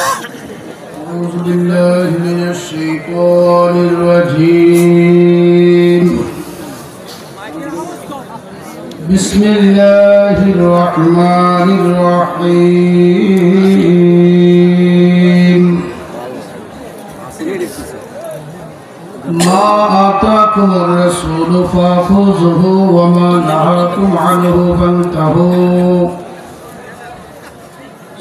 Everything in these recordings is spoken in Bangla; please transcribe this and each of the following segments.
أعوذ بالله من الشيطان الرجيم بسم الله الرحمن الرحيم ما آتاكم الرسول فخذوه وما نهاكم عنه فانتهوا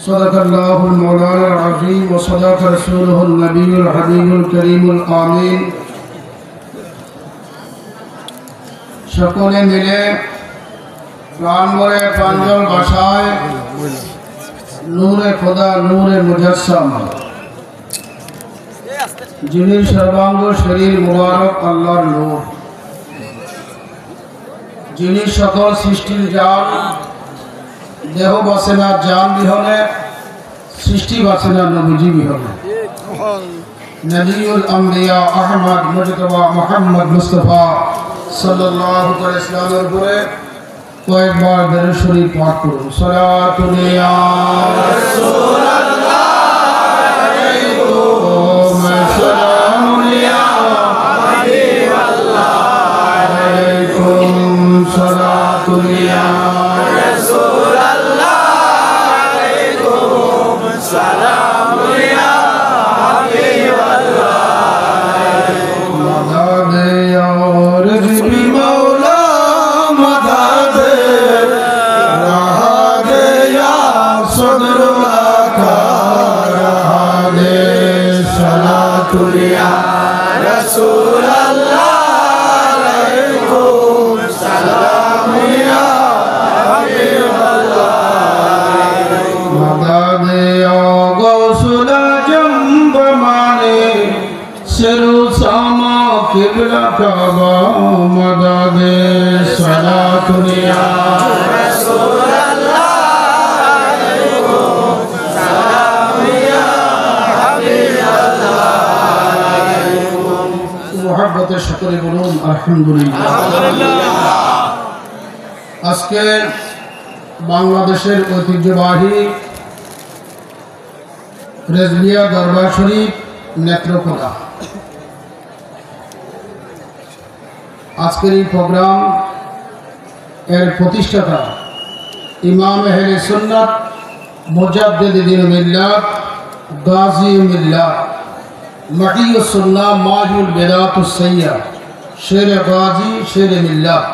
صدق الله المولانا العظيم وصدق رسوله النبي الحبيب الكريم الآمين সকলে মিলে প্রাণ ভরে প্রাঞ্জল ভাষায় নূরে খোদা নূরে মুজাসসাম যিনি সর্বাঙ্গ শরীর মুবারক আল্লাহর নূর, যিনি সকল সৃষ্টির জান, দেহ বাঁচে না জান বিহনে, সৃষ্টি বাঁচে না নবীজি বিহনে। নবিউল আম্বিয়া আহমদ মুজতবা মুহাম্মদ মুস্তাফা সাল্লাল্লাহু আলাইহি ওয়াসাল্লামের উপরে কয়েকবার দরুদ শরীফ পাঠ করুন। সালাতু ইয়া রাসূলুল্লাহ আলাইকুম সালামু ইয়া হাবিবাল্লাহ আলাইকুম সালাতু ইয়া রাসূলুল্লাহ আলাইকুম সালামু ইয়া হাবিবাল্লাহ মদদ ইয়া রব্বি মাওলা মদদ রাহ দে ইয়া সদরুল্লাহ কা রাহ দে সালাতু ইয়া রাসূলুল্লাহ আলাইকুম সালামু ইয়া হাবিবাল্লাহ মদদ ইয়া গৌসুল আজম বমানে सिरु सामा किबला काबा मदद सलातु या रसूलल्लाह अलैकुम सलाम या हबीबल्लाह अलैकुम मोहब्बत शुक्र बोलूं अल्हम्दुलिल्लाह। আজকে বাংলাদেশের ঐতিহ্যবাহী রেজবিয়া দরবার শরীফ নেত্রকোনা, আজকের এই প্রোগ্রাম এর প্রতিষ্ঠাতা ইমাম আহলে সুন্নাত মুজাদ্দিদ দ্বীন মিল্লাত গাজী মিল্লাত মাহিউস সুন্নাহ মাহিউল বিদাতুস সাইয়্যা শের গাজী শের মিল্লাত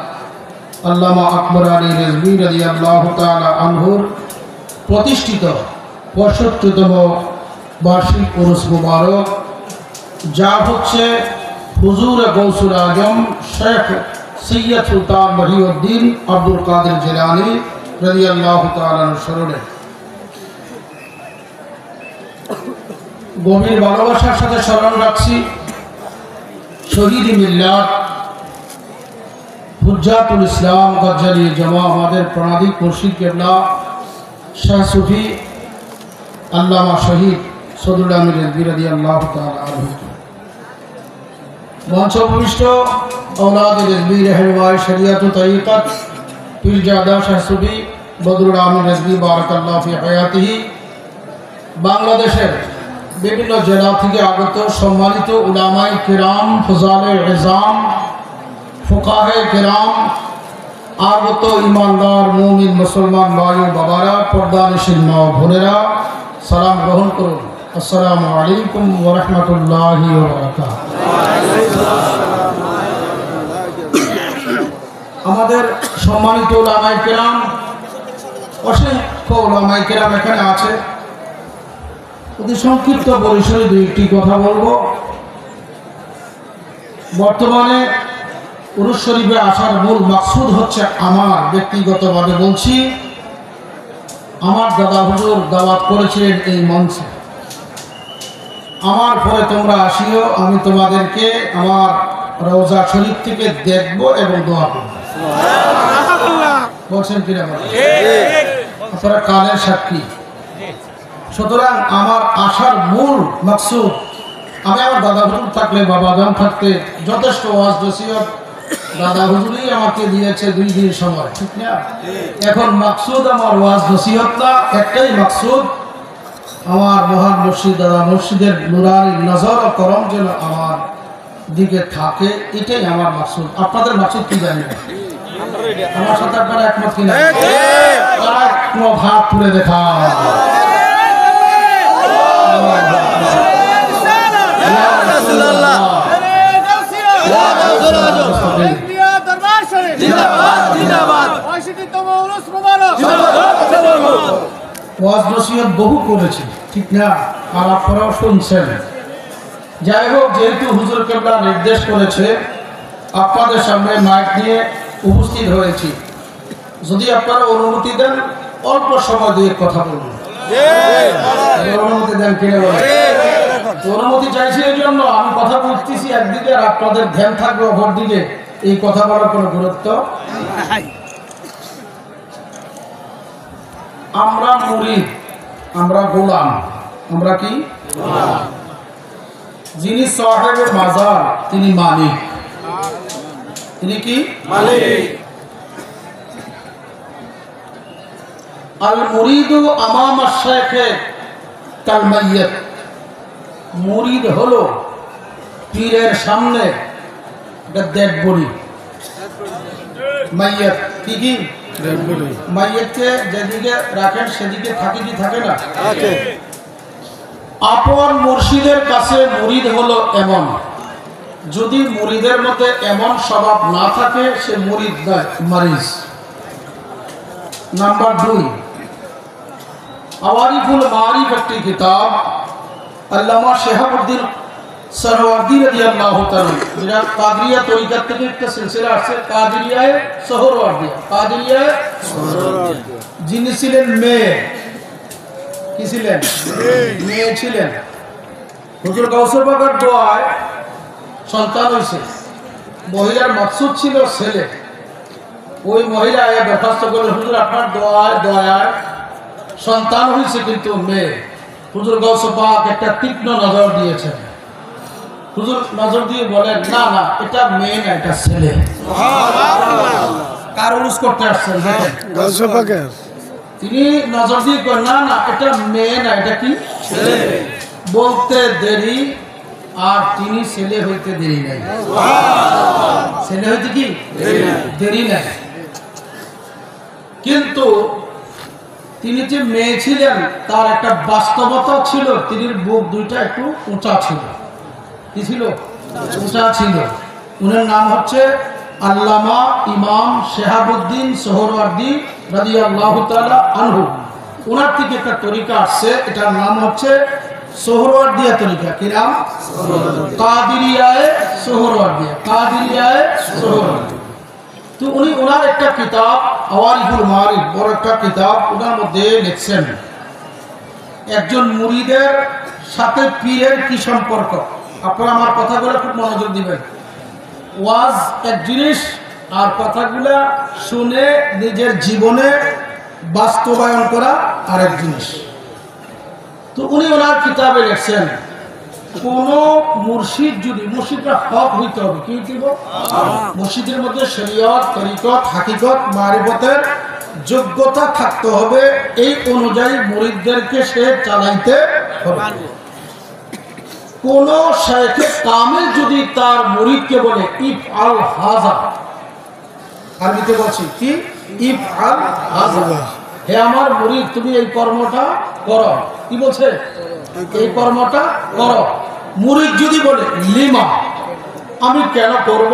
আল্লামা আকবর আলী রিজভী রাদিয়াল্লাহু তাআলা আনহুর প্রতিষ্ঠিত ৬৫তম বার্ষিক উরুস মুবারক, যা হচ্ছে হুজুর গৌসুল আজম শেখ সৈয়দ সুলতান মহিউদ্দিন আব্দুল কাদের জিলানী রাদিয়াল্লাহু তাআলা স্মরণে গভীর ভালোবাসার সাথে স্মরণ রাখছি শহীদ মিল্লাত হুজ্জাতুল ইসলাম গজ্জালি জামা আমাদের প্রণাদিক মুর্শিদ কেবলা শাহ সুফি আল্লামা শহীদ সদুল্লাহ আমির রিজভী রাদিয়াল্লাহু তাআলা আনহু মঞ্চ ভূমিষ্ঠ औलाद रिजवी रहनुमाई शरीयत तरीक़त पीरजादा शाह सूफी बदरुल आमिर रिजवी बारकाल्लाहु फी हयातिही बांग्लादेशेर विभिन्न जिला থেকে আগত সম্মানিত উলামায়ে কিরাম ফুজালে ইজাম ফুকাহে কিরাম আগত ইমানদার মুমিন মুসলমান ভাই ও বাবারা পর্দানিশীন মা ও বোনেরা সালাম গ্রহণ করুন। আসসালামু আলাইকুম ওয়া রাহমাতুল্লাহি ওয়া বারাকাতুহু। আমাদের সম্মানিত উলামায়ে কেরাম, অসংখ্য উলামায়ে কেরাম এখানে আছে। অতি সংক্ষিপ্ত পরিসরে দুইটি কথা বলবো। বর্তমানে উরুস শরীফে আসার মূল মাকসুদ হচ্ছে, আমার ব্যক্তিগতভাবে বলছি, আমার দাদা হুজুর দাওয়াত করেছিলেন এই মঞ্চে, আমার পরে তোমরা আসিও, আমি তোমাদেরকে আমার রওজা শরীফ থেকে দেখব এবং দোয়া করব। বলছেন কিনা আপনারা কালের সাক্ষী। সুতরাং আমার আসার মূল মাকসুদ, আমি আমার দাদা হুজুর থাকলে, বাবা জান থাকতে যথেষ্ট ওয়াজ নসিহত দাদা হুজুরই আমাকে দিয়েছে 2 দিন সময়, ঠিক না? এখন মাকসুদ আমার ওয়াজ নসিহত না, একটাই মাকসুদ, আমার মহান মুর্শিদ দাদা মুর্শিদের নুরানি নজর ও করম যেন আমার দিকে থাকে, এটাই আমার মাকসুদ। আপনাদের মাকসুদ কি জানি না, আমার সাথে আপনারা একমত কিনা? কোনো ভাব তুলে দেখা ওয়াজ নসিহত বহু করেছি, ঠিক না? আর আপনারাও শুনছেন। যাই হোক, যেহেতু হুজুর কেবলা নির্দেশ করেছে, আপনাদের সামনে মাইক নিয়ে উপস্থিত হয়েছি। যদি আপনারা অনুমতি দেন, অল্প সময় দিয়ে কথা বলুন। অনুমতি দেন কিনে বলেন? অনুমতি চাইছি এই জন্য আমি কথা বলতেছি একদিকে, আর আপনাদের ধ্যান থাকবে অপর দিকে। এই কথা বলার কোনো গুরুত্ব। আমরা মুরিদ, আমরা গোলাম। আমরা কি? যিনি সাহেবের মাজার তিনি মালিক। তিনি কি? মালিক। আল মুরিদু আমাম আশ-শাইখে কাল মাইয়্যিত। মুরিদ হলো পীরের সামনে একটা ডেড বডি। মাইয়্যিত কি কি? Dead body. মাইয়্যিতকে যেদিকে রাখেন সেদিকে থাকে কি থাকে না? থাকে। আপন মুর্শিদের কাছে মুরিদ হলো এমন, যদি মুরিদের মধ্যে এমন স্বভাব না থাকে সে মুরিদ নয়, মারিজ। নাম্বার 2, আওয়ারিফুল মারিফ একটি কিতাব, আল্লামা শিহাবুদ্দিন সোহরাওয়ার্দী রাদিয়াল্লাহু তাআলা, যেটা কাদরিয়া তরিকাত থেকে একটা সিলসিলা আছে, কাদরিয়ায়ে সোহরাওয়ার্দী। কাদরিয়ায়ে সোহরাওয়ার্দী যিনি ছিলেন মেয়ে, কি ছিলেন? মেয়ে ছিলেন। হুজুর গাউসুল বাগার দোয়ায় সন্তান হয়েছে, মহিলার মাকসুদ ছিল ছেলে। ওই মহিলা দরখাস্ত করলেন, হুজুর আপনার দয়ায় সন্তান হয়েছে কিন্তু মেয়ে। হুজুর গাউসুল পাক একটা তীক্ষ্ণ নজর দিয়েছেন। হুজুর নজর দিয়ে বলেন, না না, এটা মেয়ে না, এটা ছেলে। কার উরুস করতে আসছেন দেখেন গাউসুল পাকের। তিনি নজর দিয়ে করেন, না না, এটা মেয়ে না, এটা কি? ছেলে। বলতে দেরি, আর তিনি ছেলে হইতে দেরি নাই। ছেলে হইতে কি দেরি নাই। কিন্তু তিনি যে মেয়ে ছিলেন তার একটা বাস্তবতা ছিল, তিনি বুক দুইটা একটু উঁচা ছিল। কি ছিল? উঁচা ছিল। উনার নাম হচ্ছে আল্লামা ইমাম শিহাবুদ্দিন সোহরাওয়ার্দী রাদিয়াল্লাহু তাআলা আনহু। ওনার থেকে একটা তরিকা আসছে, এটার নাম হচ্ছে সোহরাওয়ার্দিয়া তরিকা। কি নাম? কাদিরিয়ায়ে সোহরাওয়ার্দিয়া। কাদিরিয়ায়ে সোহরাওয়ার্দিয়া। তো উনি ওনার একটা কিতাব আওয়ারিফুল মারিফ, বড় একটা কিতাব, ওনার মধ্যে লিখছেন একজন মুরিদের সাথে পীরের কি সম্পর্ক। আপনারা আমার কথাগুলো খুব মনোযোগ দিবেন। ওয়াজ এক জিনিস, আর কথাগুলা শুনে নিজের জীবনে বাস্তবায়ন করা আরেক জিনিস। তো উনি ওনার কিতাবে লিখছেন, কোন মুর্শিদ যদি, মুর্শিদরা হক হইতে হবে, কি দিব? মুর্শিদের মধ্যে শরীয়ত, তরিকত, হাকিকত, মারিফতের যোগ্যতা থাকতে হবে। এই অনুযায়ী মুরিদদেরকে সে চালাইতে হবে। কোন শাইখে কামিল যদি তার মুরিদকে বলে ইফআল হাযা, আরবিতে বলছি কি? ইফআল হাযা, হে আমার মুরিদ তুমি এই কর্মটা করো। কি বলছে? এই কর্মটা করো। মুরিদ যদি বলে লিমা, আমি কেন করব,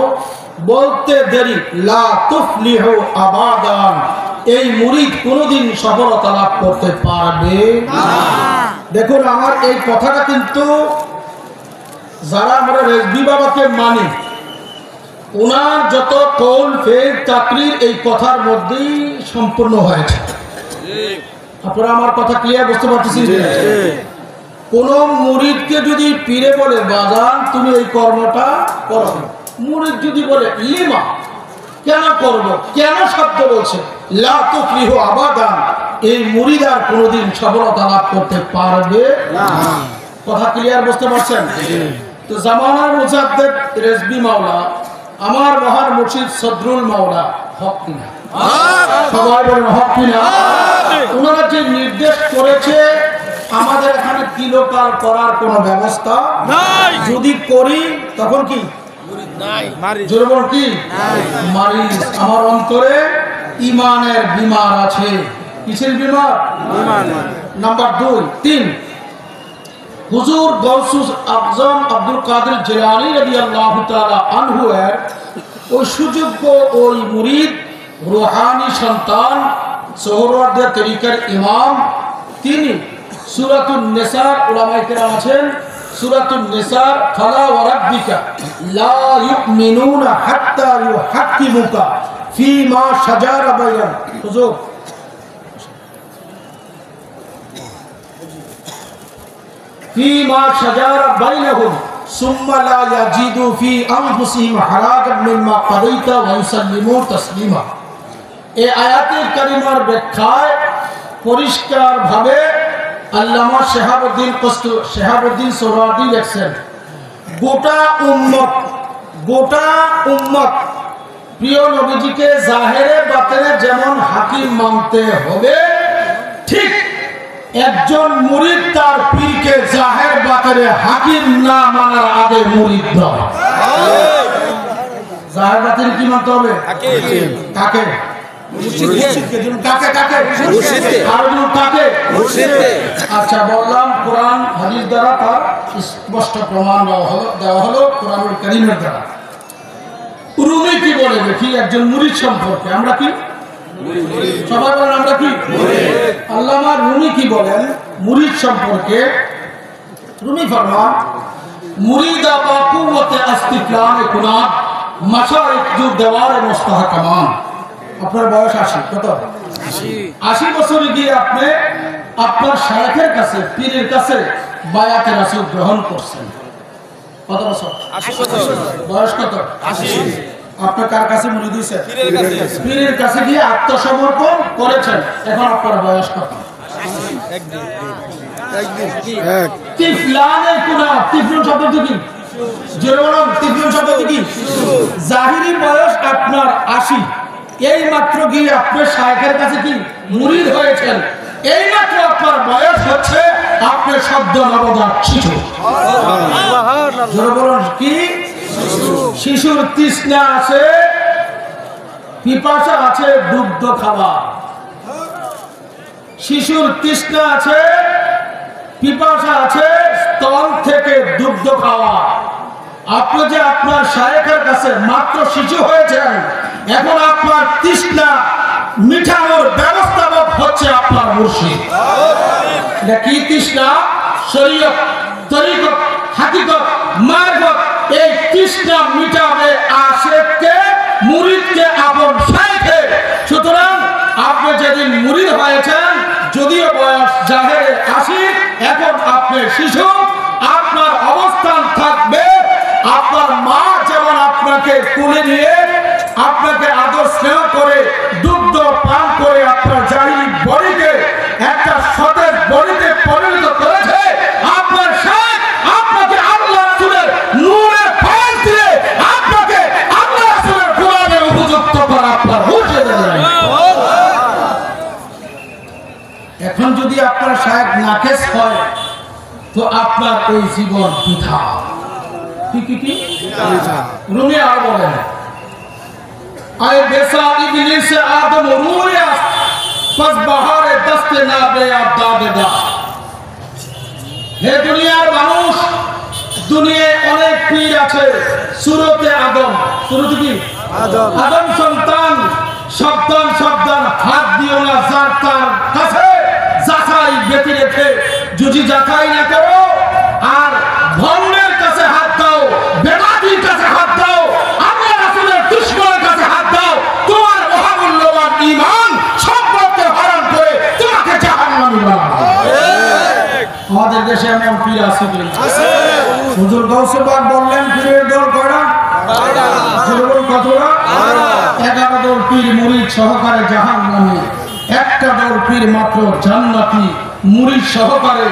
বলতে দেরি, লা তুফলিহু আবাদান, এই মুরিদ কোনোদিন সফলতা লাভ করতে পারবে না। দেখুন, আমার এই কথাটা কিন্তু যারা আমরা রেজবি বাবাকে মানি, ওনার যত কৌল, ফেল, তাকরীর এই কথার মধ্যেই সম্পূর্ণ হয়েছে। আপনারা আমার কথা ক্লিয়ার বুঝতে পারতেছেন? কোন মুরিদকে যদি পীরে বলে বাজান তুমি এই কর্মটা করো, মুরিদ যদি বলে লিমা, কেন করব, কেন শব্দ বলছে, লা তুফলিহু আবাদান, এই মুরিদ আর কোনোদিন সফলতা লাভ করতে পারবে না। কথা ক্লিয়ার বুঝতে পারছেন? তো জামানার মুজাদ্দেদ রেজবি মাওলা, আমার মহান মুর্শিদ সদরুল মাওলা হক কিনা? সবাই বলেন হক কিনা? ওনারা যে নির্দেশ করেছে আমাদের চিরকাল করার কোনো ব্যবস্থা নাই। যদি করি তখন কি জোরে বল কি মারিস। আমার অন্তরে ইমানের বিমার আছে। কিসের বিমার? নাম্বার 2 3 হুজুর গৌসুস আজম আব্দুল কাদের জিলানী রাদিয়াল্লাহু তাআলা আনহু এর ওই সুযোগ্য ওই মুরিদ রূহানি সন্তান সোহরাওয়ার্দী তরিকার ইমাম, তিনি সূরাতুন নিসার উলামায়ে কেরাম আছেন সূরাতুন নিসার ফালা ওয়া রাব্বিকা লা ইউমিনুনা হাত্তা ইউহাক্কিমুকা ফীমা শাজারা বাইনাহুম। হুজুর ফীমা শাজারা বাইনাহুম সুম্মা লা ইয়াজিদু ফী আনফুসিহিম হারাজাম মিম্মা কাদাইতা ওয়া ইউসাল্লিমু তাসলিমা। এই আয়াতে কারিমার ব্যাখ্যায় পরিষ্কারভাবে আল্লামা শেহাবুদ্দিন সোহরাওয়ার্দী লিখছেন, গোটা উম্মত প্রিয় নবীজিকে জাহেরে বাতেনে যেমন হাকিম মানতে হবে, ঠিক একজন মুরিদ তার পীরকে জাহের বাতেনে হাকিম না মানার আগে মুরিদ নয়। জাহের বাতেনে কি মানতে হবে? কাকে? আচ্ছা বললাম, কোরআন হাদিস দ্বারা তার স্পষ্ট প্রমাণ দেওয়া হলো কোরআনুল কারীমের দ্বারা। রুমি কি বলে দেখি একজন মুরিদ সম্পর্কে? আমরা কি সবাই বলেন আমরা কি? আল্লামা রুমি কি বলেন মুরিদ সম্পর্কে? রুমি ফরমান, মুরিদা বা কুওয়াতে ইস্তিকলাম কুনাত মাশারিক জু দেওয়ার মুস্তাহকামান। আপনার বয়স 80, কত? 80 বছরে গিয়ে আপনি আপনার শায়েখের কাছে, পীরের কাছে বায়াতে রাসূল গ্রহণ করছেন। কত বছর? 80 বছর। বয়স কত? 80। আপনি কার কাছে মুরিদ হইছেন? পীরের কাছে গিয়ে আত্মসমর্পণ করেছেন। এখন আপনার বয়স কত? একদিন। তিফলানে কুনা, তিফলুন শব্দ কি? জেরোলন তিফলুন শব্দ কি? জাহিরি বয়স আপনার 80। এই মাত্র গিয়ে আপনার শায়েখের কাছে কি মুরিদ হয়েছেন, এই মাত্র আপনার বয়স হচ্ছে আপনার শব্দ নবজাত শিশু। কি শিশুর তৃষ্ণা আছে, পিপাসা আছে দুগ্ধ খাওয়া। শিশুর তৃষ্ণা আছে, পিপাসা আছে স্তন থেকে দুগ্ধ খাওয়া। আপনি যে আপনার শায়েখের কাছে মাত্র শিশু হয়েছেন, এখন আপনার তৃষ্ণা মিঠানোর ব্যবস্থাপক হচ্ছে আপনার মুর্শিদ। এটা কি তৃষ্ণা? শরীয়ত, তরিকত, হাকিকত, মারফত। এই তৃষ্ণা মিটাবে আশিককে, মুরিদকে, আপন শায়েখে। সুতরাং আপনি যেদিন মুরিদ হয়েছেন, যদিও বয়স জাহেরে 80, এখন আপনি শিশু। আপনার অবস্থান থাকবে আপনার মা যেমন আপনাকে কোলে নিয়ে আপনাকে আদর স্নেহ করে দুগ্ধ পান করে আপনার জাহিরি বডিকে একটা সতেজ বডিতে পরিণত করেছে। আপনার শায়েখ আপনাকে আল্লাহ রাসূলের নূরের ফয়েজ দিয়ে আপনাকে আল্লাহ রাসূলের কোরআনের উপযুক্ত করা আপনার মুর্শিদ। এখন যদি আপনার শায়েখ নাকেশ হয় তো আপনার এই জীবন বৃথা। কি রুমি আর বলেন, আয় বেসা ইবলিস আদম রুয়া পাস বাহারে দস্তে না বেয়াব দাদেদা। হে দুনিয়ার মানুষ, দুনিয়ায় অনেক পীর আছে। সূরতে আদম, সূরতে কি? আদম সন্তান, সাবধান হাত দিও না যার তার কাছে, যাচাই ব্যতি রেখে যদি যাচাই না করো। আর ভণ্ডের কাছে হাত দাও, বেদাতির কাছে হাত দাও, আল্লাহ রাসূলের দুশমনের কাছে হাত দাও, তোমার মহামূল্যবান ঈমান সম্পর্কে হারাম করে তোমাকে জাহান্নামী বানাবে। আমাদের দেশে এমন পীর আছে কি? আছে। হুজুর গৌসে পাক বললেন পীরের দল কয়টা? 12টা। কতটা? 11 দল পীর মুরিদ সহকারে জাহান্নামী, একটা দল পীর মাত্র জান্নাতি মুরিদ সহকারে।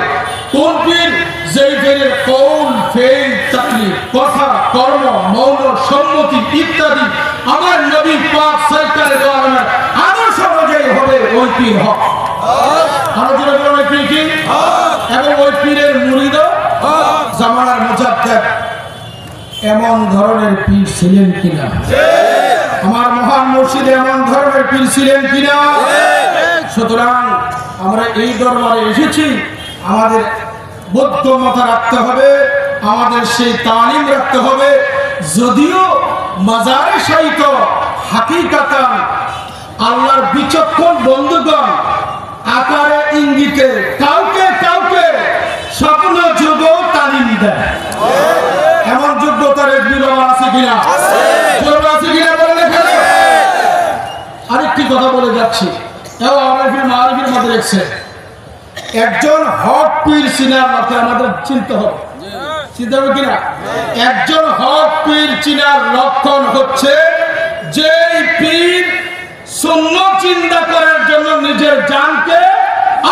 কোন পীর? যেই পীরের কৌল, ফেল, তাকলিফ, কথা, কর্ম, মৌন, সম্মতি ইত্যাদি আমার নবী পাক সরকারে দোয়ালের আদর্শ অনুযায়ী হবে, ওই পীর হক। আলোচনা করবে পীর কি? এবং ওই পীরের মুরিদ এমন ধরনের পীর ছিলেন কিনা? আমার মহান মুর্শিদে এমন ধরনের পীর ছিলেন কিনা? সুতরাং আমরা এই দরবারে এসেছি, আমাদের বৌদ্ধমতা রাখতে হবে, আমাদের সেই তালিম রাখতে হবে। যদিও মাজারে শায়িত হাকিকাতান আল্লাহর বিচক্ষণ বন্ধুগণ আকারে ইঙ্গিতে কাউকে কাউকে স্বপ্ন যুগ তালিম দেয়। এমন যোগ্যতার আছে কিনা? আছে কিনা বলে এখানে। আরেকটি কথা বলে যাচ্ছি, একজন হক পীর চিনার লক্ষ্যে আমাদের চিনতে হবে, চিনতে হবে কিনা? একজন হক পীর চিনার লক্ষণ হচ্ছে যে পীর সুন্নাত চিন্তা করার জন্য নিজের জানকে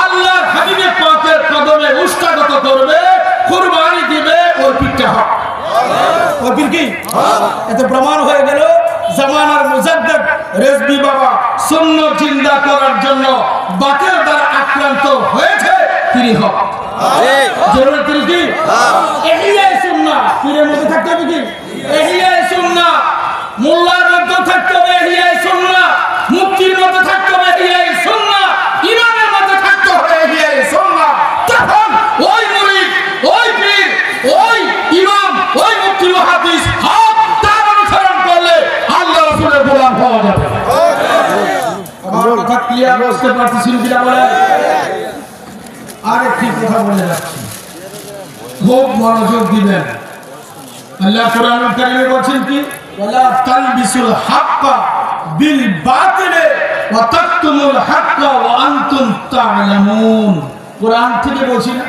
আল্লাহর হাবিবের পাকের কদমে উৎসাহিত করবে, কুরবানি দিবে, ওই পীরটা হক। ওই পীর কি? এতে প্রমাণ হয়ে গেল জামানার মুজাদ্দিদ রেজভী বাবা সুন্নাত চিন্তা করার জন্য বাতিল দ্বারা আক্রান্ত হয়েছে, তিনি হক। জরুরি তিনি কি? ইহইয়া সুন্নাহ পীরের মধ্যে থাকতে হবে কি? ইহইয়া সুন্নাহ মোল্লার মধ্যে থাকতে হবে, ইহইয়া সুন্নাহ মুফতির মধ্যে থাকতে হবে, ইহইয়া সুন্নাহ ইমামের মধ্যে থাকতে হবে, ইহইয়া সুন্নাহ। তখন ওই মুরিদ, ওই পীর, ওই ইমাম, ওই মুফতি মুহাদ্দিস হক, তার অনুসরণ করলে আল্লাহ রাসূলের গোলাম হওয়া যাবে। আমার কথা ক্লিয়ার বুঝতে পারতেছেন কিনা বলেন? আরেকটি কথা বলে যাচ্ছি, খুব মনোযোগ দিবেন। আল্লাহ কোরআনুল কারীমে বলেন কি? ওয়ালা তালবিসুল হাক্কা বিল বাতিলে ওয়া তাকতুমুল হাক্কা ওয়া আনতুম তা'লামুন। কোরআন থেকে বলছি না?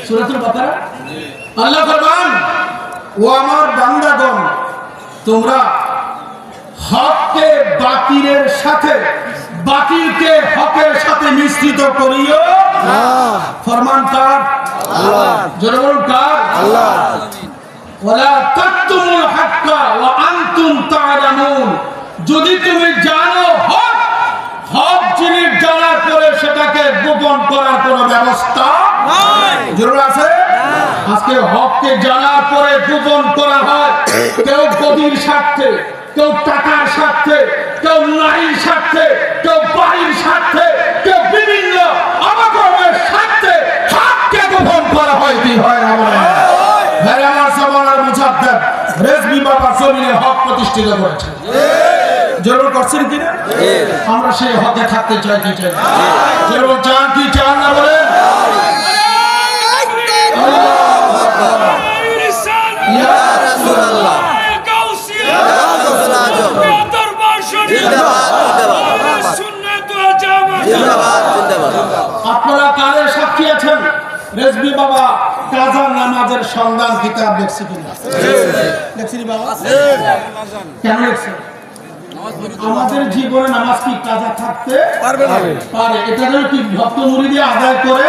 সূরাতুল বাকারা। আল্লাহ ফরমান, ও আমার বান্দাগণ, তোমরা হককে বাতিলের সাথে, বাতিলকে হকের সাথে মিশ্রিত করিও না। ফরমান কার? আল্লাহ। জোরে বলুন কার? আল্লাহ। ওয়ালা তাকতুমুল হাক্কা ওয়া আনতুম তা'লামুন। যদি তুমি জানো হক, হক জিনিস জানার পরে সেটাকে গোপন করার কোনো ব্যবস্থা নাই। জরুরি আছে? আজকে হককে জানার পরে গোপন করা হয়, কেউ গদির স্বার্থে, কেউ টাকার স্বার্থে, কেউ নারীর স্বার্থে, কেউ বাড়ির স্বার্থে, কেউ বিভিন্ন অবকর্মের স্বার্থে হককে গোপন করা হয়। কি হয় না বলে? ভাই আমার সামানার মুজাদ্দিদ রেজভী বাবা জমিনে হক প্রতিষ্ঠিত করেছেন। জরুর করছেন কিনা? আমরা সেই হকে থাকতে চাই কি চাই? জরুর চান কি চান না বলেন? আপনারা কারে সাক্ষী আছেন? রেজভী বাবা কাজা নামাজের সন্ধান কিতাব লিখছে কিনা? লিখছিনি বাবা? কেন লিখছে? আমাদের জীবনে নামাজ কি কাজা থাকতে পারবে না? পারে। এটা যেন কি ভক্ত মুরিদি আদায় করে।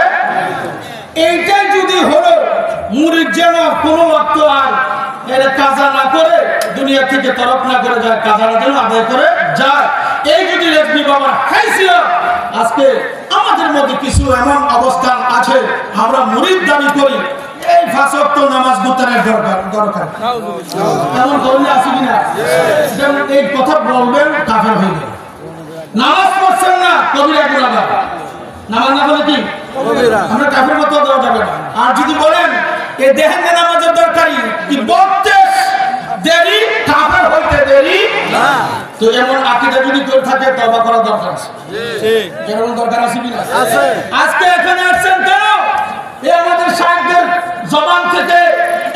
এইটাই যদি হলো মুরিদ যেন কোনো ওয়াক্ত আর এর কাজা না করে, দুনিয়া থেকে তরফ না করে যায়, কাজাটা যেন আদায় করে যায়। এই যদি রেজভী বাবার হাইসিয়ত, আজকে আমাদের মধ্যে কিছু এমন অবস্থান আছে আমরা মুরিদ দাবি করি, এই 5 ওয়াক্ত নামাজ গুতারের দরকার। এমন ধরলে আছে কিনা? যেমন এই কথা বলবেন কাফের হয়ে যাবে। নামাজ পড়ছেন না, কবিরা গুনাহগার। নামাজ না পড়লে কি আমরা কাফের মতো দেওয়া যাবে না। আর যদি বলেন এই দেখেন নামাজের দরকারি কি বলতে দেরি, কাফের হইতে দেরি না, তো এমন আকীদা যদি করে থাকে তওবা করা দরকার আছে। ঠিক, এমন দরকার আছে কি না? আছে। আজকে এখানে আসছেন কেন? এই আমাদের শায়েখদের জবান থেকে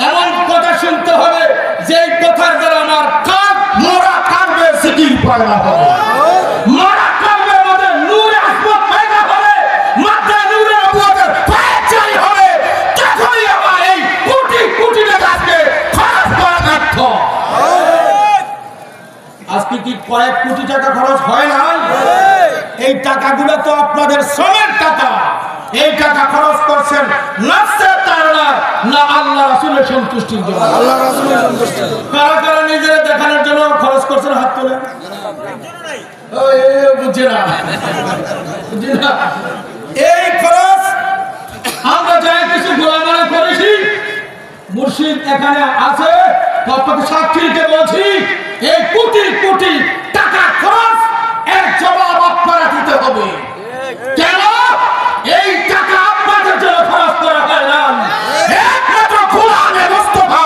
এমন কথা শুনতে হবে যে কথার দ্বারা আমার কান মোরা কানবে, সিকির পয়দা হবে, মোরা কানবে মধ্যে নূরে আসমাত পয়দা হবে, মাথায় নূরে নবুয়তের পরিচয় হবে। তখনই আমার এই কোটি কোটি টাকা আজকে খরচ করা ব্যর্থ। আজকে কি কয়েক কোটি টাকা খরচ হয় না? এই টাকাগুলো তো আপনাদের শ্রমের টাকা। এই টাকা খরচ করছেন নফসের তাড়না না আল্লাহ রাসূলের সন্তুষ্টির জন্য। আল্লাহ রাসূলের সন্তুষ্টি। কারা কারা নিজেরা দেখানোর জন্য খরচ করছেন হাত তোলেন। ওই বুঝছে না, বুঝছে না। এই খরচ আমরা যাই কিছু গোলামারি করেছি, মুর্শিদ এখানে আছে, আপনাকে সাক্ষীকে বলছি, এই কোটি কোটি টাকা খরচ এর জবাব আপনারা দিতে হবে। কেন এই টাকা আপনাদের জন্য খরচ করা হয় না? একমাত্র গোলামে মুস্তাফা,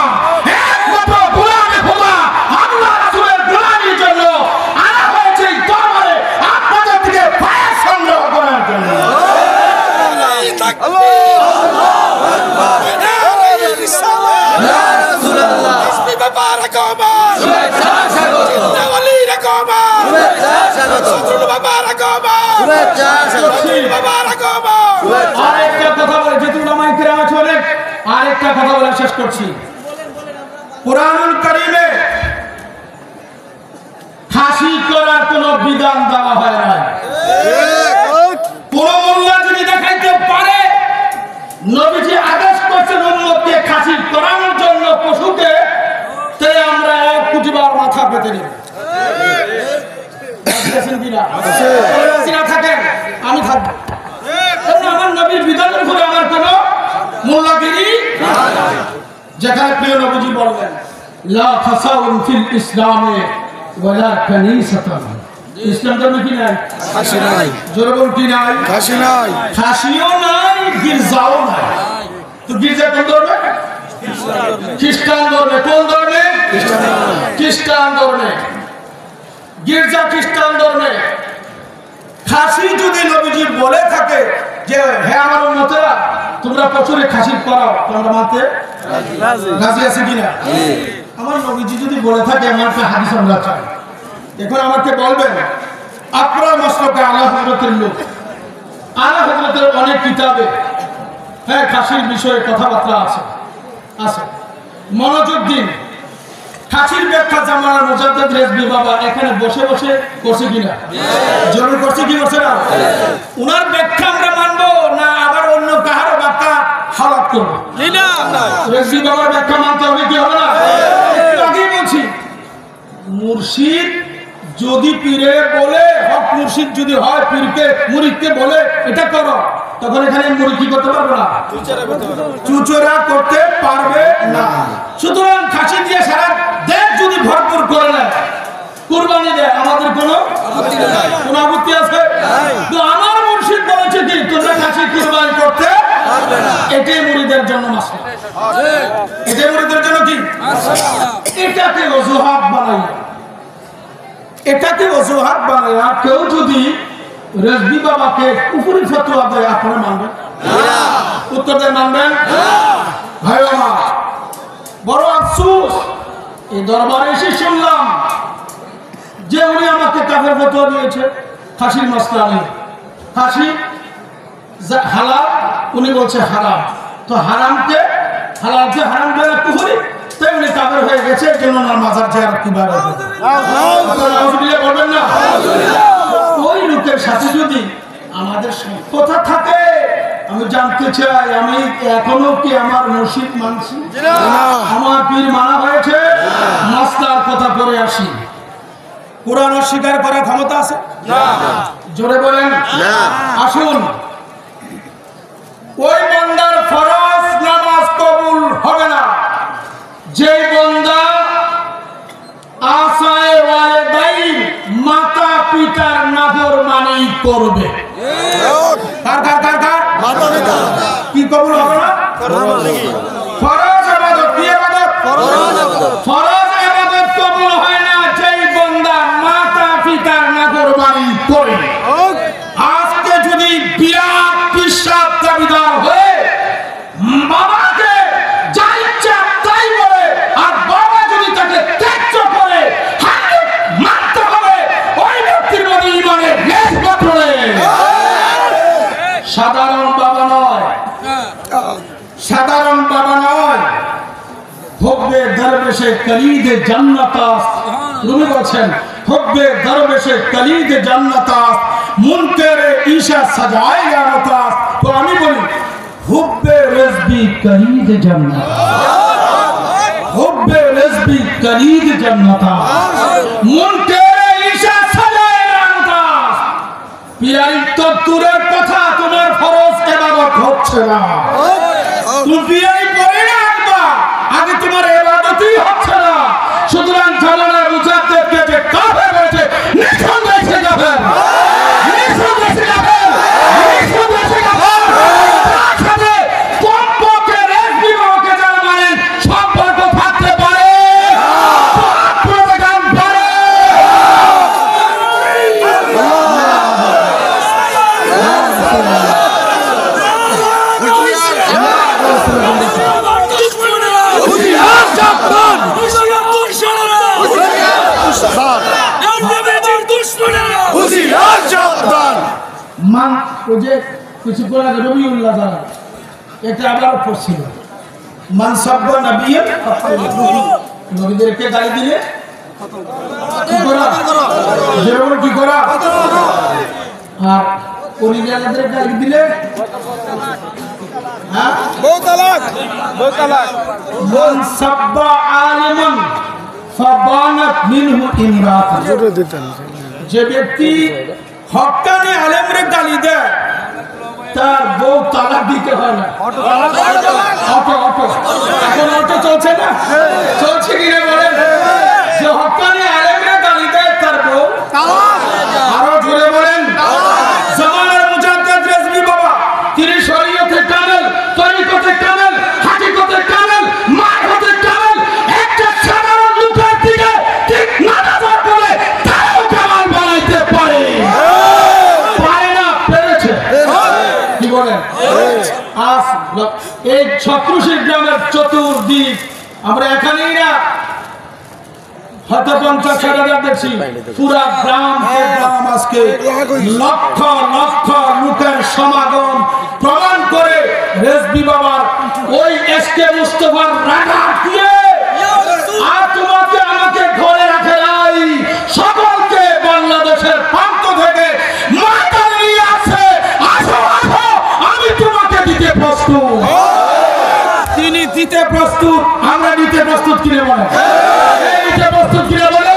একমাত্র গোলামে খোদা আল্লাহ রাসূলের গোলামির জন্য আনা হয়েছে এই দরবারে আপনাদের থেকে ফায়দা সংগ্রহ করার জন্য। আরেকটা কথা বলে, যেহেতু উলামায়ে কেরাম আছে অনেক, আরেকটা কথা বলে শেষ করছি। কুরআনুল কারীমে ফাঁসি করার কোন বিধান দেওয়া হয় না। কোন মোল্লা যদি দেখাইতে পারে নবীজি আদেশ করছেন উম্মতকে ফাঁসি করানোর জন্য পশুকে, তাই আমরা 1 কোটি বার মাথা পেতে নেব। থাকেন আমি থাকবো, আমার নবীর বিধানের উপরে আমার কোন মোল্লাগিরি। যেখানে প্রিয় নবীজি বললেন লা ফাসাউন ফিল ইসলামে ওয়ালা কানিসাতান, ইসলাম ধর্মে কি নাই? ফাঁসি নাই। জোরে বল কি নাই? ফাঁসি নাই। ফাঁসিও নাই, গির্জাও নাই। তো গির্জা কোন ধর্মে? খ্রিস্টান ধর্মে। কোন ধর্মে? খ্রিস্টান ধর্মে। গির্জা খ্রিস্টান ধর্মে ফাঁসি যদি নবীজি বলে থাকে যে হে আমার উম্মতেরা তোমরা পশুরে ফাঁসি করাও, তোমরা মানতে রাজি আছে কিনা? আমার নবীজি যদি বলে থাকে, আমার হাদিস আমরা চাই। এখন আমাকে বলবেন আপনারা মাসলাকে আলা হযরতের লোক, আলা হযরতের অনেক কিতাবে হ্যাঁ ফাঁসির বিষয়ে কথাবার্তা আছে আছে মনোযোগ দিন। ফাঁসির ব্যাখ্যা জামানার মুজাদ্দেদ রেজভী বাবা এখানে বসে বসে করছে কিনা? জরুর করছে কি করছে না? উনার ব্যাখ্যা আমরা মানবো না আবার অন্য কাহারও ব্যাখ্যা হালাত করবো? রেজভী বাবার ব্যাখ্যা মানতে হবে কি হবে না? আগেই বলছি, মুর্শিদ যদি পীরে বলে, হক মুর্শিদ যদি হয় পীরকে মুরিদকে বলে এটা করো, তখন এখানে মুরিদ কি করতে পারবে না? চুচরা করতে পারবে না। সুতরাং ফাঁসি দিয়ে সারা দেশ যদি ভরপুর করে নেয়, কুরবানি দেয়, আমাদের কোনো আপত্তি আছে? তো আমার মুর্শিদ বলেছে কি তোমরা ফাঁসি কুরবানি করতে পারবে না, এটাই মুরিদের জন্য মাসলা, এটাই মুরিদের জন্য কি? এটাকে অজুহাত বানাই, এটাকে অজুহাত বানাই। আর কেউ যদি রেজভী বাবাকে কুফরি ফতোয়া দেয়, আপনারা মানবেন? উত্তর দেন মানবেন? ভাই আমার বড় আফসোস, এই দরবারে এসে শুনলাম যে উনি আমাকে কাফের ফতোয়া দিয়েছে ফাঁসির মাসলা নেই, ফাঁসি হালাল, উনি বলছে হারাম। তো হারামকে হালালকে হারাম বলে কুফরি, তাই উনি কাফের হয়ে গেছে। এই জন্য ওনার মাজার জিয়ারত কিভাবে বলবেন না? ওই লোকের সাথে যদি আমাদের কথা থাকে, আমি জানতে চাই আমি এখনো কি আমার মুর্শিদ মানছি? আমার পীর মানা হয়েছে? মাসলার কথা পরে আসি। কোরআন অস্বীকার করার ক্ষমতা আছে? জোরে বলেন আসুন। ওই বান্দার ফরজ নামাজ কবুল হবে না যে বান্দা আসায়ে ওয়ালিদাইন মাতা পিতার নাফরমানি করবে। কার কার কার কার? মাতা পিতা। কি কবুল হবে না? ফরজ ইবাদত। কি ইবাদত? ফরজ ইবাদত কবুল হয় না যেই বান্দা মাতা পিতার নাফরমানি করে। আজকে যদি বিরাট পিশাব দাবিদার হয়ে বাবাকে যা ইচ্ছা তাই বলে, আর বাবা যদি তাকে ত্যায্য করে, মানতে হবে ওই ব্যক্তির মধ্যে ঈমানের লেশ মাত্র নেই। সাধারণ বাবা নয়, সাধারণ বাবা নয়। হুব্বে দরবেশে কলিদে জান্নাত আস্ত, রুমি বলছেন হুব্বে দরবেশে কলিদে জান্নাত আস্ত, মুনকারে ঈশা সাজায়ে জান্নাত আস্ত। তো আমি বলি হুব্বে রেজভী কলিদে জান্নাত, হুব্বে রেজভী কলিদে জান্নাত আস্ত, মুনকারে ঈশা সাজায়ে জান্নাত আস্ত। পিয়ারি তো দূরের কথা, তোমার ফরজ ইবাদত হচ্ছে না। তুমি পিয়ারি পড়ে না, আগে তোমার ইবাদতই হচ্ছে না। ওই যে কিছুক্ষণ আগে রবিউল্লাহ যারা এটা আবারও পড়ছিল মানসাব্বা নবিয়্যান নবীদেরকে গালি দিলে কি করা যেরকম কি করা আর ওলিয়াদের গালি দিলে হ্যাঁ বহুত তালাক মানসাব্বা আলিমান ফাবানাত মিনহু ইমরাত যে ব্যক্তি হক্কানি আলেমরে গালি দেয় তার বউ তালাক দিতে হয় না অটো এখন অটো চলছে না চলছে কিনা বলেন যে হক্কানি আলেমরে গালি দেয় তার বউ আরো জোরে বলেন জামানার মুজাদ্দিদ রেজভী বাবা তিনি শরীয়তে কামেল তরিকতে কামেল হাকিকতে কামেল মারফতে কামেল একটা সাধারণ লোকের দিকে ঠিক না নজর করে তাও কামাল বানাইতে পারে না পেরেছে কি বলেন আজ এই ছত্রশী গ্রামের চতুর্দিক আমরা এখানেই না হয়তো 50,000 দেখছি পুরা গ্রাম আজকে লক্ষ লক্ষ লোকের সমাগম প্রমাণ করে রেজভী বাবার ওই এসকে মুস্তফার রাগা দিয়ে আর তোমাকে আমাকে ঘরে রাখে নাই সকলকে বাংলাদেশের প্রান্ত থেকে মাথা নিয়ে আসে আসো আমি তোমাকে দিতে প্রস্তুত তিনি দিতে প্রস্তুত আমরা দিতে প্রস্তুত কিনে বলে দিতে প্রস্তুত কিনে বলে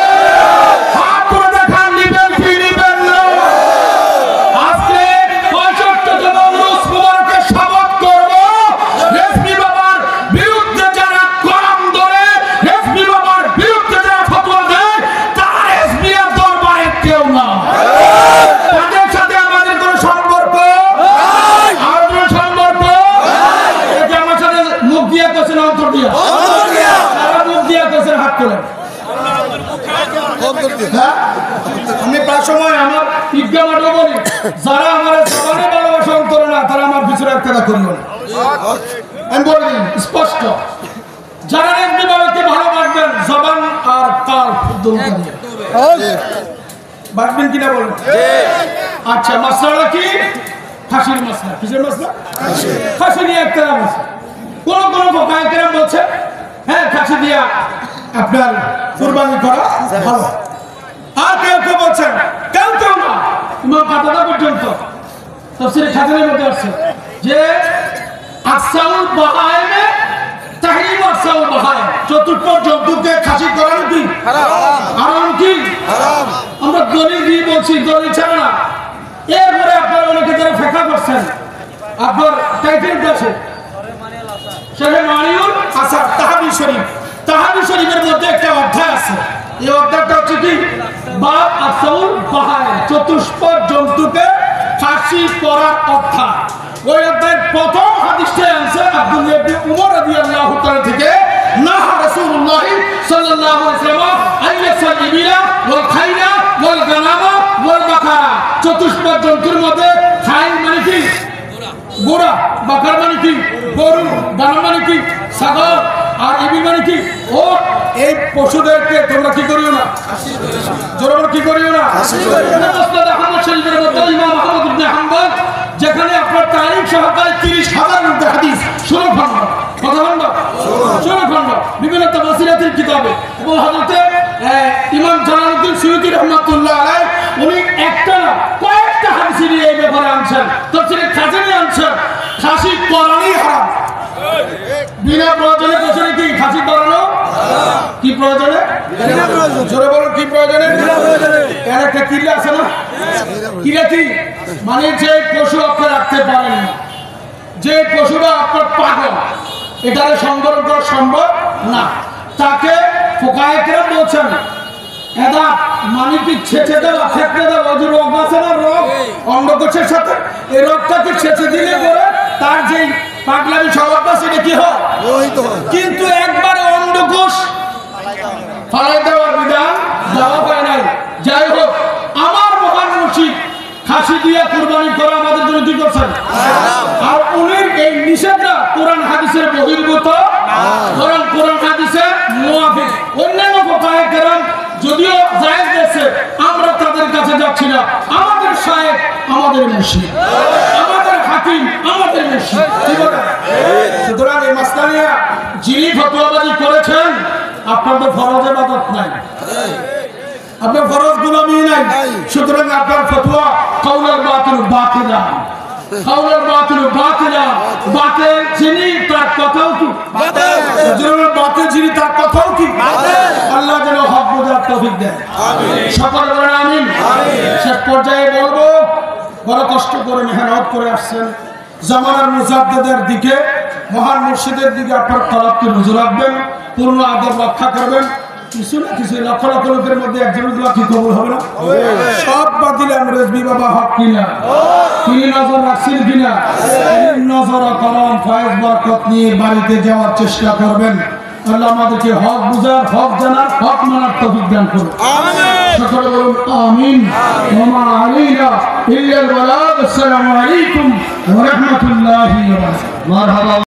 হাত করে দেখান নিবেন কি নিবেন না আজকে 65তম উরুস মুবারকে শপথ করব রেজভী বাবার বিরুদ্ধে যারা কলম ধরে রেজভী বাবার বিরুদ্ধে যারা ফতোয়া দেয় তারা রেজভিয়ার দরবারে কেউ না তাদের সাথে আমাদের কোনো সম্পর্ক আর কোনো সম্পর্ক এটা আমার সাথে মুখ দিয়া করছেন অন্তর দিয়া তারা মুখ দিয়া করছেন হাত তোলেন আমি প্রায় সময় আমার ঈদগাহ মাঠে বলি যারা আমার জবানে ভালোবাসা অন্তরে না তারা আমার পিছনে একটা করিও না আমি বলি স্পষ্ট যারা রেজভী বাবাকে ভালোবাসবেন জবান আর কাল দুটো দিয়ে বাসবেন কিনা বলুন আচ্ছা মাসলা কি ফাঁসির মাসলা কিসের মাসলা ফাঁসি নিয়ে একটা মাসলা কোন ফুকাহা কেরাম বলছে হ্যাঁ ফাঁসি দিয়া আপনার কুরবানি করা ভালো আর কেউ বলছেন কেউ না ইমাম কাতাদা পর্যন্ত তাফসীরে খাজানের মধ্যে আছে যে আকসাউল বাহাইমে তাহরিম আকসাউল বাহাইম চতুর্থ জন্তুকে খাসি করানো কি হারাম কি হারাম আমরা দলিল দিয়ে বলছি দলিল ছাড়া না এরপরে আপনারা অনেকে যারা ফেকা করছেন আপনার টাইটেল আছে শাহে মানিউল আসার তাহাবি শরীফের মধ্যে একটা অধ্যায় আছে এই অধ্যায়টা হচ্ছে কি বাব আকসাউল বাহাইম চতুষ্পদ জন্তুকে ফাঁসি করার অধ্যায় ওই অধ্যায়ের প্রথম হাদিসটা আছে আব্দুল্লাহ ইবনে উমর রাদিয়াল্লাহু তাআলা থেকে নাহা রাসূলুল্লাহ সাল্লাল্লাহু আলাইহি ওয়াসাল্লাম আইয়াসাল ইবিলা ওয়াল খাইলা ওয়াল গানামা ওয়াল বাকারা চতুষ্পদ জন্তুর মধ্যে খাইল মানে কি গোরা বাকার মানে কি গরু গানা মানে কি ছাগল আর ইবি মানে কি ও এই পশুদেরকে তোমরা কি করিও না জোরে কি করিও না মুসনাদ আহমদ শরীফের মধ্যে ইমাম আহমদ ইবনে হাম্বল যেখানে আপনার তারিখ সহকারে 30,000 মধ্যে হাদিস 16 খণ্ড কথা বলবো 16 খণ্ড বিভিন্ন তাফসীরাতের কিতাবে এবং হযরতে ইমাম জালালউদ্দিন সুয়ুতী রাহমাতুল্লাহ আলাইহি উনি একটা না কয়েকটা হাদিস নিয়ে এই ব্যাপারে আনছেন তাফসীরে খাজানি আনছেন খাসি করানি হারাম বিনা প্রয়োজনে বছরে কি খাসি করানো কি প্রয়োজনে বিনা প্রয়োজনে জোরে বলুন কি প্রয়োজনে বিনা প্রয়োজনে এর একটা কিলা আছে না কিলা কি মানে যে পশু আপনি রাখতে পারেন না যে পশুটা আপনার পাগল এটাকে সংবরণ করা সম্ভব না তাকে ফুকায়ে কেরাম বলছেন এদা মানে কি ছেঁচে দেওয়া ফেটে দেওয়া যে রোগ আছে না রোগ অন্ডকোষের সাথে এই রোগটাকে ছেঁচে দিলে পরে তার যে পাগলামি স্বভাবটা সেটা কি হয় কিন্তু একবারে অন্ডকোষ ফালাই দেওয়ার বিধান দেওয়া হয় নাই যাই হোক আমার মহান মুর্শিদ খাসি দিয়ে কুরবানি করা আমাদের জন্য কি করছেন আর উনির এই নিষেধটা কোরআন হাদিসের বহির্ভূত বরং কোরআন হাদিসের মুআফিক অন্যান্য ফুকায়ে কেরাম যদিও জায়েজ দিয়েছে আমরা তাদের কাছে যাচ্ছি না আমাদের শায়েখ আমার আমাদের মুর্শিদ, আমাদের হাকিম আমাদের মুর্শিদ। সুতরাং এই মাসলা নিয়ে যিনি ফতোয়াবাজি করেছেন, আপনার তো ফরজ ইবাদত নাই, আপনার ফরজ গোলামি নাই, সুতরাং আপনার ফতোয়া কাউলার বাতিল বাতিলা, কাউলার বাতিল বাতিলা, বাতিল যিনি তার কথাও কি বাতিল, বাতিল যিনি তার কথাও কি বাতিল। আল্লাহ যেন হক বোঝার তৌফিক দেন, আমিন। সকলে বলেন আমিন। শেষ পর্যায়ে বলবো, বড় কষ্ট করে মেহনত করে আসছেন, জামানার মুজাদ্দিদের দিকে, মহান মুর্শিদের দিকে আপনার তলবকে নজর রাখবেন, পূর্ণ আদব রক্ষা করবেন। কিছু না কিছু লক্ষ লক্ষ লোকের মধ্যে একজন দোয়া কি কবুল হবে না? সব বাতিলে আমরা রেজবি বাবা হক কিনা, তিনি নজর রাখছেন কিনা, নজর কলম ফয়েজ বরকত নিয়ে বাড়িতে যাওয়ার চেষ্টা করবেন। আল্লাহ আমাদেরকে হক বুঝার, হক জানার, হক মানার তৌফিক দান করুন, আমিন। সকলে বলুন আমিন। ওয়া মা আলাইনা ইল্লাল বালাগ। আসসালামু আলাইকুম ওয়া রাহমাতুল্লাহি ওয়া বারাকাতুহু। মারহাবা।